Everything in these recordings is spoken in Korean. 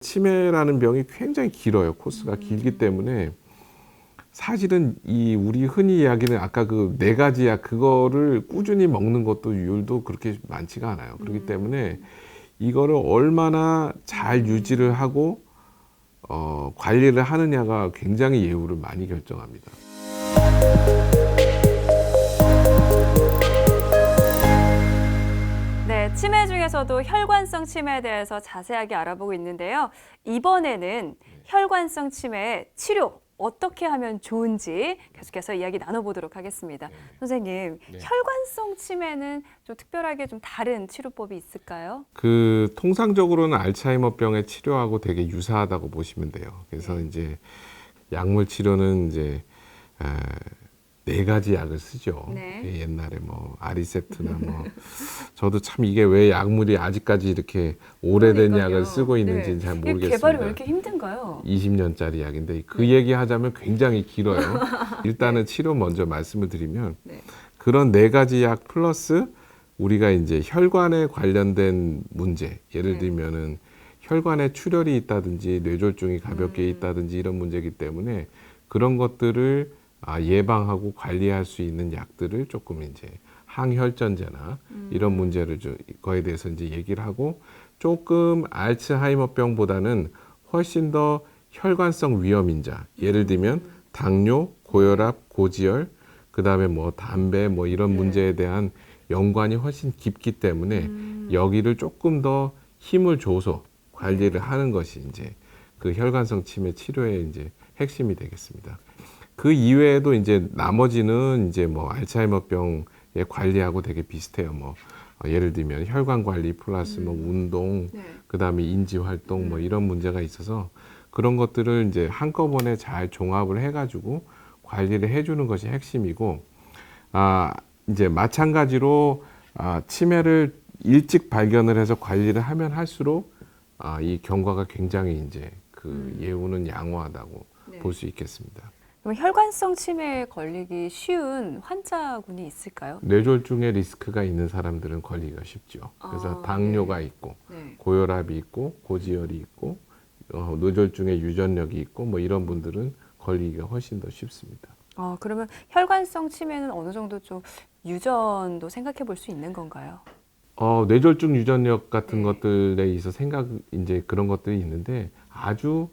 치매라는 병이 굉장히 길어요. 코스가 길기 때문에 사실은 이 우리 흔히 이야기는 아까 그 4가지 약 그거를 꾸준히 먹는 것도 율도 그렇게 많지가 않아요. 그렇기 때문에 이거를 얼마나 잘 유지를 하고 관리를 하느냐가 굉장히 예후를 많이 결정합니다. 네, 치매 중에서도 혈관성 치매에 대해서 자세하게 알아보고 있는데요. 이번에는 혈관성 치매의 치료 어떻게 하면 좋은지 계속해서 이야기 나눠보도록 하겠습니다. 선생님, 혈관성 치매는 좀 특별하게 좀 다른 치료법이 있을까요? 그 통상적으로는 알츠하이머병의 치료하고 되게 유사하다고 보시면 돼요. 그래서 이제 약물 치료는 이제 4가지 약을 쓰죠. 네. 옛날에 뭐 아리세프트나 뭐 저도 참 이게 왜 약물이 아직까지 이렇게 오래된 그러니까요. 약을 쓰고 있는지는 네. 잘 이게 모르겠습니다. 개발이 왜 이렇게 힘든가요? 20년짜리 약인데 그 얘기 하자면 굉장히 길어요. 일단은 치료 먼저 말씀을 드리면 네. 그런 4가지 약 플러스 우리가 이제 혈관에 관련된 문제, 예를 들면은 혈관에 출혈이 있다든지 뇌졸중이 가볍게 있다든지 이런 문제이기 때문에 그런 것들을 예방하고 관리할 수 있는 약들을 조금 이제 항혈전제나 이런 문제를 거에 대해서 이제 얘기를 하고 조금 알츠하이머병보다는 훨씬 더 혈관성 위험인자, 예를 들면 당뇨, 고혈압, 고지혈, 그다음에 뭐 담배 뭐 이런 문제에 대한 연관이 훨씬 깊기 때문에 여기를 조금 더 힘을 줘서 관리를 하는 것이 이제 그 혈관성 치매 치료의 이제 핵심이 되겠습니다. 그 이외에도 이제 나머지는 이제 뭐 알츠하이머병의 관리하고 되게 비슷해요. 뭐 예를 들면 혈관 관리 플러스 뭐 운동, 그다음에 인지 활동 뭐 이런 문제가 있어서 그런 것들을 이제 한꺼번에 잘 종합을 해가지고 관리를 해주는 것이 핵심이고, 이제 마찬가지로 치매를 일찍 발견을 해서 관리를 하면 할수록 이 경과가 굉장히 이제 그 예후는 양호하다고 볼 수 있겠습니다. 그럼 혈관성 치매에 걸리기 쉬운 환자군이 있을까요? 뇌졸중의 리스크가 있는 사람들은 걸리기가 쉽죠. 그래서 당뇨가 있고 고혈압이 있고 고지혈이 있고 뇌졸중의 유전력이 있고 뭐 이런 분들은 걸리기가 훨씬 더 쉽습니다. 그러면 혈관성 치매는 어느 정도 좀 유전도 생각해 볼 수 있는 건가요? 뇌졸중 유전력 같은 것들에 있어서 이제 그런 것들이 있는데 아주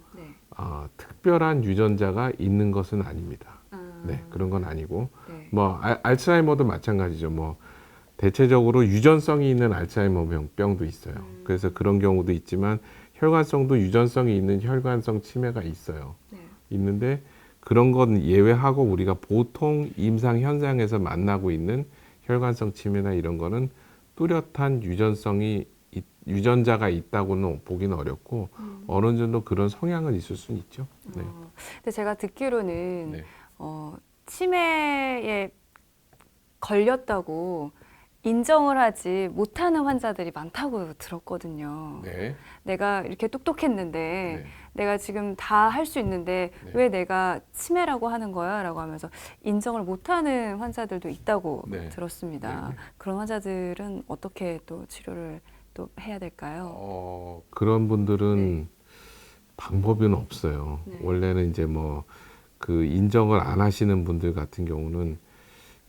특별한 유전자가 있는 것은 아닙니다. 네, 그런 건 아니고 뭐 알츠하이머도 마찬가지죠. 뭐 대체적으로 유전성이 있는 알츠하이머 병도 있어요. 그래서 그런 경우도 있지만 혈관성도 유전성이 있는 혈관성 치매가 있어요. 있는데 그런 건 예외하고 우리가 보통 임상 현상에서 만나고 있는 혈관성 치매나 이런 거는 뚜렷한 유전자가 있다고는 보기는 어렵고 어느 정도 그런 성향은 있을 수는 있죠. 네. 근데 제가 듣기로는 치매에 걸렸다고 인정을 하지 못하는 환자들이 많다고 들었거든요. 내가 이렇게 똑똑했는데 내가 지금 다 할 수 있는데 왜 내가 치매라고 하는 거야? 라고 하면서 인정을 못하는 환자들도 있다고 들었습니다. 그런 환자들은 어떻게 또 치료를 또 해야 될까요? 그런 분들은 방법은 없어요. 원래는 이제 뭐 그 인정을 안 하시는 분들 같은 경우는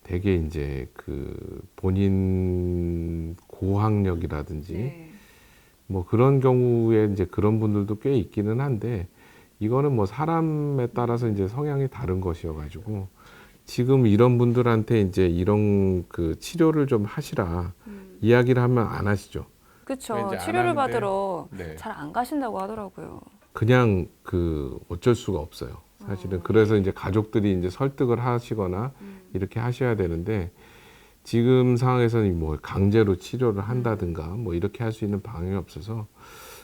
되게 이제 그 본인 고학력이라든지 뭐 그런 경우에 이제 그런 분들도 꽤 있기는 한데 이거는 뭐 사람에 따라서 이제 성향이 다른 것이어가지고 지금 이런 분들한테 이제 이런 그 치료를 좀 하시라 이야기를 하면 안 하시죠. 그렇죠. 치료를 받으러 잘 안 가신다고 하더라고요. 그냥 그 어쩔 수가 없어요. 사실은 그래서 이제 가족들이 이제 설득을 하시거나 이렇게 하셔야 되는데 지금 상황에서는 뭐 강제로 치료를 한다든가 뭐 이렇게 할 수 있는 방법이 없어서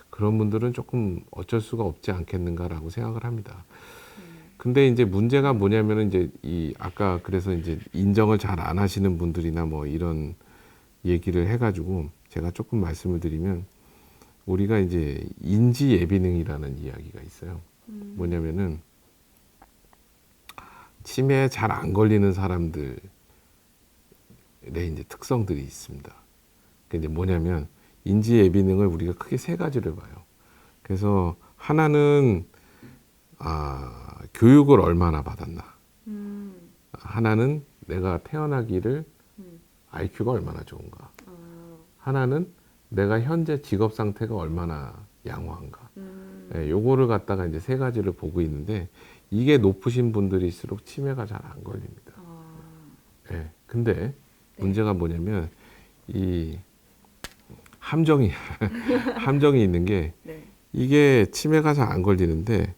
그런 분들은 조금 어쩔 수가 없지 않겠는가라고 생각을 합니다. 근데 이제 문제가 뭐냐면은 이제 아까 그래서 이제 인정을 잘 안 하시는 분들이나 뭐 이런 얘기를 해가지고 제가 조금 말씀을 드리면 우리가 이제 인지 예비능이라는 이야기가 있어요. 뭐냐면은 치매에 잘 안 걸리는 사람들의 이제 특성들이 있습니다. 그게 이제 뭐냐면 인지 예비능을 우리가 크게 3가지를 봐요. 그래서 하나는 교육을 얼마나 받았나. 하나는 내가 태어나기를 IQ가 얼마나 좋은가. 하나는 내가 현재 직업 상태가 얼마나 양호한가. 예, 요거를 갖다가 이제 세 가지를 보고 있는데 이게 높으신 분들일수록 치매가 잘 안 걸립니다. 예, 근데 문제가 뭐냐면 이 함정이 있는 게 이게 치매가 잘 안 걸리는데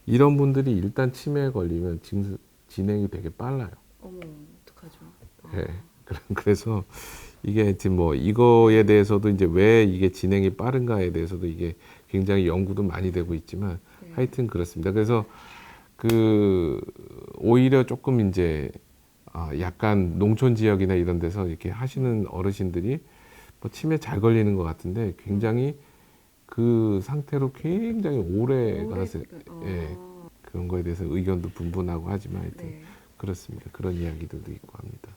이런 분들이 일단 치매에 걸리면 진행이 되게 빨라요. 어머, 어떡하죠? 예, 그래서 이게 지금 뭐 이거에 대해서도 이제 왜 이게 진행이 빠른가에 대해서도 이게 굉장히 연구도 많이 되고 있지만 하여튼 그렇습니다. 그래서 오히려 조금 이제 약간 농촌 지역이나 이런 데서 이렇게 하시는 어르신들이 뭐 치매 잘 걸리는 것 같은데 굉장히 그 상태로 굉장히 오래 가서 예, 그런 거에 대해서 의견도 분분하고 하지만 하여튼 그렇습니다. 그런 이야기들도 있고 합니다.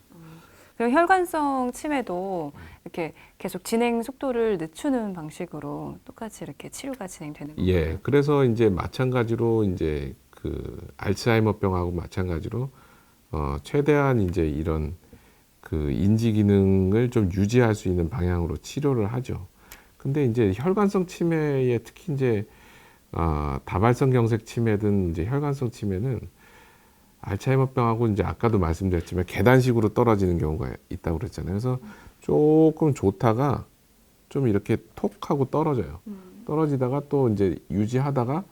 그리고 혈관성 치매도 이렇게 계속 진행 속도를 늦추는 방식으로 똑같이 이렇게 치료가 진행되는 건가요? 예, 그래서 이제 마찬가지로 이제 그 알츠하이머병하고 마찬가지로 최대한 이제 이런 그 인지 기능을 좀 유지할 수 있는 방향으로 치료를 하죠. 근데 이제 혈관성 치매에 특히 이제 다발성 경색 치매든 이제 혈관성 치매는 알츠하이머병하고 이제 아까도 말씀드렸지만 계단식으로 떨어지는 경우가 있다고 그랬잖아요. 그래서 조금 좋다가 좀 이렇게 톡 하고 떨어져요. 떨어지다가 또 이제 유지하다가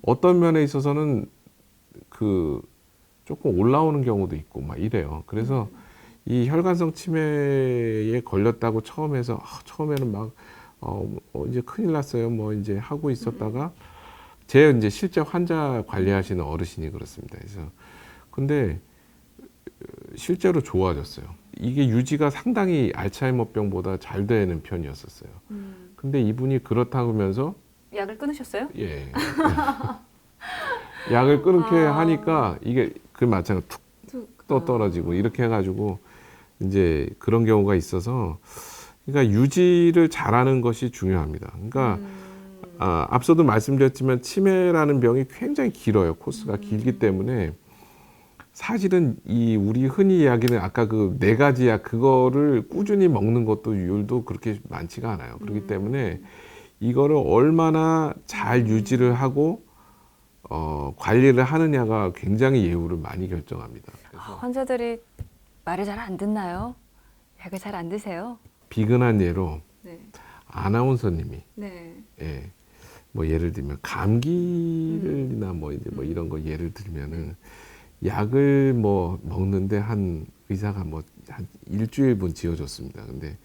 어떤 면에 있어서는 그 조금 올라오는 경우도 있고 막 이래요. 그래서 이 혈관성 치매에 걸렸다고 처음에는 막 이제 큰일 났어요. 뭐 이제 하고 있었다가 제 이제 실제 환자 관리하시는 어르신이 그렇습니다. 그래서 근데 실제로 좋아졌어요. 이게 유지가 상당히 알츠하이머병보다 잘 되는 편이었었어요. 근데 이분이 그렇다고 하면서 약을 끊으셨어요? 예. 약을 끊게 하니까 이게 그 마찬가지로 툭 또 떨어지고 이렇게 해가지고 이제 그런 경우가 있어서 그러니까 유지를 잘하는 것이 중요합니다. 그러니까 앞서도 말씀드렸지만 치매라는 병이 굉장히 길어요. 코스가 길기 때문에 사실은 우리 흔히 이야기는 아까 그 4가지 약 그거를 꾸준히 먹는 것도 율도 그렇게 많지가 않아요. 그렇기 때문에 이거를 얼마나 잘 유지를 하고 관리를 하느냐가 굉장히 예후를 많이 결정합니다. 그래서 환자들이 말을 잘 안 듣나요? 약을 잘 안 드세요? 비근한 예로 네. 아나운서님이 네. 예, 뭐 예를 들면 감기를나 뭐 이제 뭐 이런 거 예를 들면은 약을 뭐 먹는데 한 의사가 뭐 한 일주일분 지어줬습니다. 근데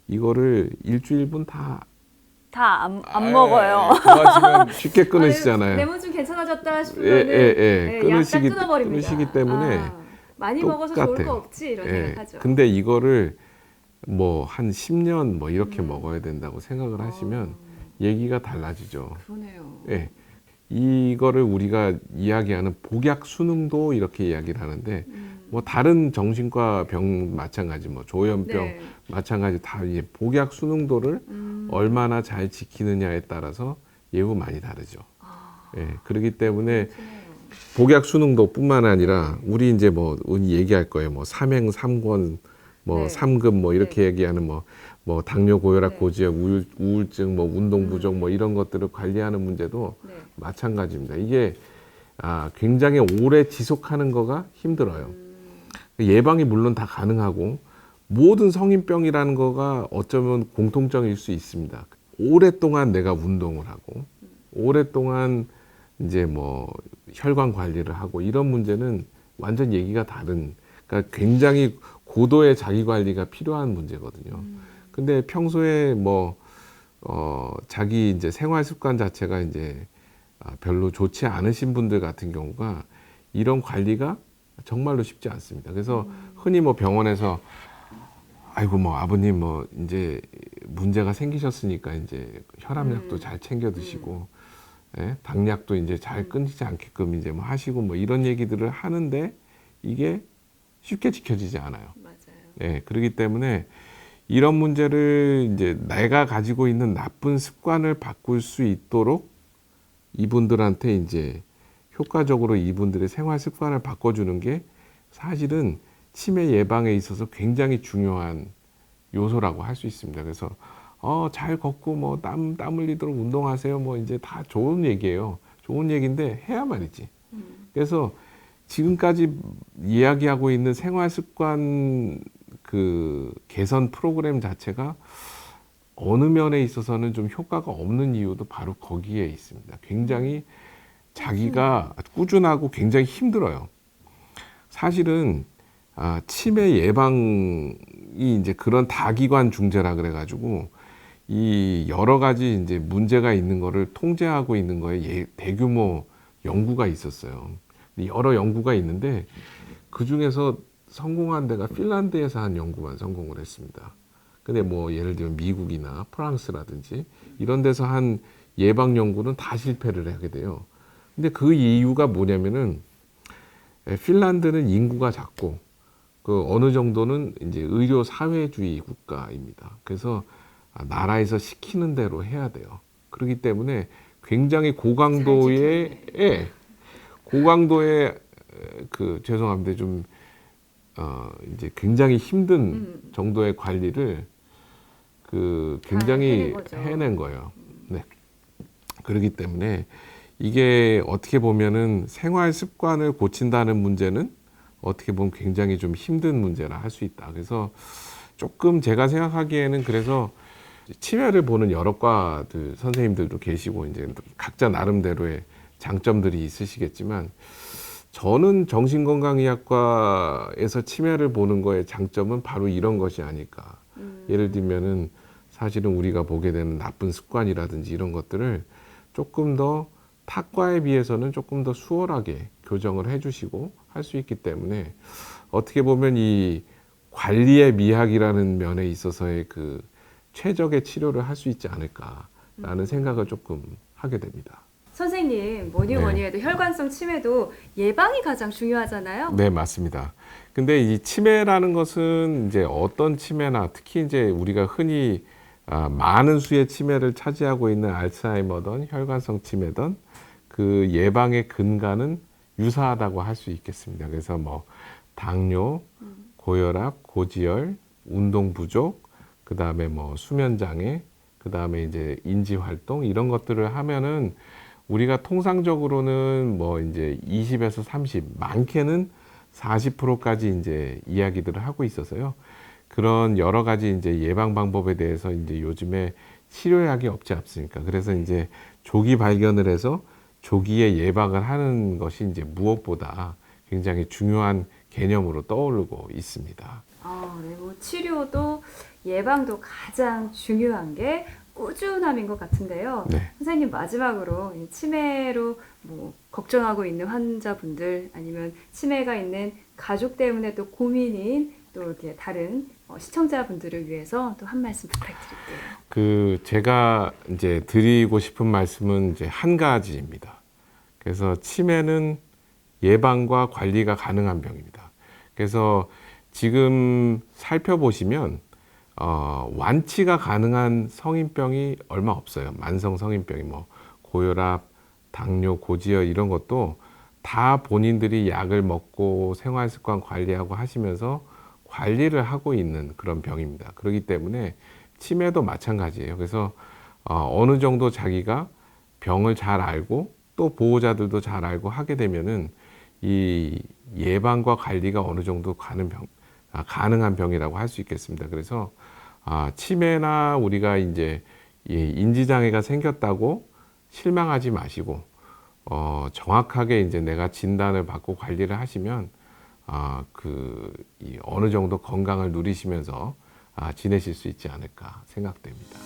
이거를 일주일분 다 안 먹어요. 좋아하시면 쉽게 끊으시잖아요. 내 몸 좀 괜찮아졌다 싶으면 끊으시기 때문에 많이 똑같아요. 먹어서 좋을 거 없지 이런 생각하죠. 근데 이거를 뭐 한 10년 뭐 이렇게 먹어야 된다고 생각을 하시면 얘기가 달라지죠. 그러네요. 예. 이거를 우리가 이야기하는 복약 수능도 이렇게 이야기를 하는데 뭐 다른 정신과 병 마찬가지 뭐 조현병 마찬가지 다 이제 복약 수능도를 얼마나 잘 지키느냐에 따라서 예후 많이 다르죠. 예. 그렇기 때문에 복약 수능도뿐만 아니라 우리 이제 뭐 얘기할 거예요. 뭐 삼행 삼권 뭐 삼급 뭐 이렇게 얘기하는 뭐 당뇨, 고혈압, 고지혈, 우울증, 뭐 운동 부족 뭐 이런 것들을 관리하는 문제도 마찬가지입니다. 이게 굉장히 오래 지속하는 거가 힘들어요. 예방이 물론 다 가능하고 모든 성인병이라는 거가 어쩌면 공통점일 수 있습니다. 오랫동안 내가 운동을 하고 오랫동안 이제 뭐 혈관 관리를 하고 이런 문제는 완전 얘기가 다른, 그러니까 굉장히 고도의 자기 관리가 필요한 문제거든요. 근데 평소에 뭐 자기 이제 생활 습관 자체가 이제 별로 좋지 않으신 분들 같은 경우가 이런 관리가 정말로 쉽지 않습니다. 그래서 흔히 뭐 병원에서 아이고 뭐 아버님 뭐 이제 문제가 생기셨으니까 이제 혈압약도 잘 챙겨 드시고 예? 당약도 이제 잘 끊이지 않게끔 이제 뭐 하시고 뭐 이런 얘기들을 하는데 이게 쉽게 지켜지지 않아요. 맞아요. 예, 그렇기 때문에 이런 문제를 이제 내가 가지고 있는 나쁜 습관을 바꿀 수 있도록 이분들한테 이제 효과적으로 이분들의 생활 습관을 바꿔주는 게 사실은 치매 예방에 있어서 굉장히 중요한 요소라고 할 수 있습니다. 그래서 잘 걷고 뭐 땀 흘리도록 운동하세요. 뭐 이제 다 좋은 얘기예요. 좋은 얘기인데 해야 말이지. 그래서 지금까지 이야기하고 있는 생활 습관 그 개선 프로그램 자체가 어느 면에 있어서는 좀 효과가 없는 이유도 바로 거기에 있습니다. 굉장히 자기가 꾸준하고 굉장히 힘들어요. 사실은 치매 예방이 이제 그런 다기관 중재라 그래가지고 이 여러 가지 이제 문제가 있는 거를 통제하고 있는 거에 대규모 연구가 있었어요. 여러 연구가 있는데 그 중에서 성공한 데가 핀란드에서 한 연구만 성공을 했습니다. 근데 뭐 예를 들면 미국이나 프랑스라든지 이런 데서 한 예방 연구는 다 실패를 하게 돼요. 근데 그 이유가 뭐냐면은 핀란드는 인구가 작고 그 어느 정도는 이제 의료 사회주의 국가입니다. 그래서 나라에서 시키는 대로 해야 돼요. 그렇기 때문에 굉장히 고강도의 그 죄송합니다. 좀 이제 굉장히 힘든 정도의 관리를 그 굉장히 해낸 거예요. 네. 그렇기 때문에 이게 어떻게 보면은 생활 습관을 고친다는 문제는 어떻게 보면 굉장히 좀 힘든 문제라 할 수 있다. 그래서 조금 제가 생각하기에는 그래서 치매를 보는 여러 과들 선생님들도 계시고 이제 각자 나름대로의 장점들이 있으시겠지만 저는 정신건강의학과에서 치매를 보는 거의 장점은 바로 이런 것이 아닐까. 예를 들면은 사실은 우리가 보게 되는 나쁜 습관이라든지 이런 것들을 조금 더 타과에 비해서는 조금 더 수월하게 교정을 해주시고 할 수 있기 때문에 어떻게 보면 이 관리의 미학이라는 면에 있어서의 그 최적의 치료를 할 수 있지 않을까라는 생각을 조금 하게 됩니다. 선생님, 뭐니 해도 혈관성 치매도 예방이 가장 중요하잖아요. 네, 맞습니다. 근데 이 치매라는 것은 이제 어떤 치매나 특히 이제 우리가 흔히 많은 수의 치매를 차지하고 있는 알츠하이머든 혈관성 치매든 그 예방의 근간은 유사하다고 할 수 있겠습니다. 그래서 뭐 당뇨, 고혈압, 고지혈, 운동 부족, 그 다음에 뭐 수면 장애, 그 다음에 이제 인지 활동 이런 것들을 하면은 우리가 통상적으로는 뭐 이제 20에서 30, 많게는 40%까지 이제 이야기들을 하고 있어서요. 그런 여러 가지 이제 예방 방법에 대해서 이제 요즘에 치료약이 없지 않습니까? 그래서 이제 조기 발견을 해서 조기에 예방을 하는 것이 이제 무엇보다 굉장히 중요한 개념으로 떠오르고 있습니다. 네, 뭐 치료도 예방도 가장 중요한 게 꾸준함인 것 같은데요. 네. 선생님 마지막으로 치매로 뭐 걱정하고 있는 환자분들 아니면 치매가 있는 가족 때문에 또 고민인 또 이렇게 다른 시청자분들을 위해서 또 한 말씀 부탁드릴게요. 그 제가 이제 드리고 싶은 말씀은 이제 한 가지입니다. 그래서 치매는 예방과 관리가 가능한 병입니다. 그래서 지금 살펴보시면 완치가 가능한 성인병이 얼마 없어요. 만성 성인병이 뭐 고혈압, 당뇨, 고지혈 이런 것도 다 본인들이 약을 먹고 생활습관 관리하고 하시면서 관리를 하고 있는 그런 병입니다. 그렇기 때문에 치매도 마찬가지예요. 그래서 어느 정도 자기가 병을 잘 알고 또 보호자들도 잘 알고 하게 되면은 이 예방과 관리가 어느 정도 가능한 병이라고 할 수 있겠습니다. 그래서 치매나 우리가 이제 인지장애가 생겼다고 실망하지 마시고 정확하게 이제 내가 진단을 받고 관리를 하시면 어느 정도 건강을 누리시면서 지내실 수 있지 않을까 생각됩니다.